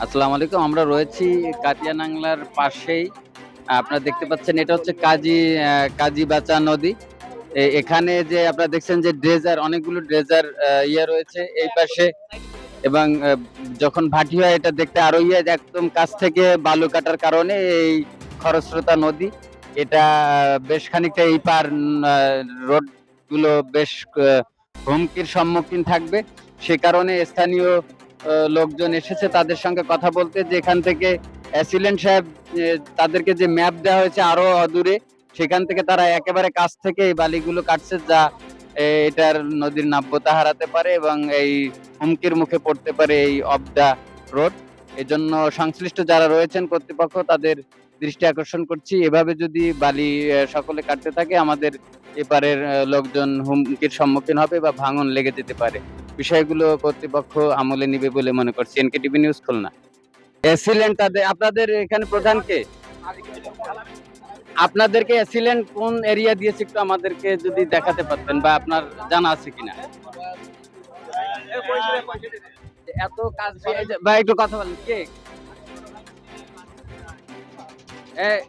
আসসালামু আলাইকুম। আমরা রয়েছি কাটিয়ানাংলার পাশেই। আপনারা দেখতে পাচ্ছেন এটা হচ্ছে কাজীবাচা নদী। এখানে যে আপনারা দেখছেন যে ড্রেজার অনেকগুলো ড্রেজার রয়েছে এই পাশে এবং যখন ভাটি হয় এটা দেখতে আরো একদম কাছ থেকে বালু কাটার কারণে এই খরস্রোতা নদী এটা বেশ খানিকটা এই পার রোড গুলো বেশ হুমকির সম্মুখীন থাকবে। সে কারণে স্থানীয় লোকজন এসেছে তাদের সঙ্গে কথা বলতে, যে এখান থেকে অ্যাসিলেন্ট সাহেব তাদেরকে যে ম্যাপ দেওয়া হয়েছে আরো অদূরে, সেখান থেকে তারা একেবারে কাছ থেকে এই বালিগুলো কাটছে, যা এটার নদীর নাব্যতা হারাতে পারে এবং এই হুমকির মুখে পড়তে পারে এই অফ দা রোড। এজন্য সংশ্লিষ্ট যারা রয়েছেন কর্তৃপক্ষ তাদের দৃষ্টি আকর্ষণ করছি, এভাবে যদি বালি সকলে কাটতে থাকে আমাদের এপারের লোকজন হুমকির সম্মুখীন হবে বা ভাঙন লেগে যেতে পারে। বিষয়গুলো কর্তৃপক্ষ আমলে নিবে বলে মনে করছি। NKTV news, Khulna. এসিলেন্ট আপনাদের এখানে প্রধান কে? আপনাদেরকে এসিলেন্ট কোন এরিয়া দিয়েছে একটু আমাদেরকে যদি দেখাতে পারতেন বা আপনার জানা আছে কিনা? এত কাজ ভাই একটু কথা বলেন কে? এ-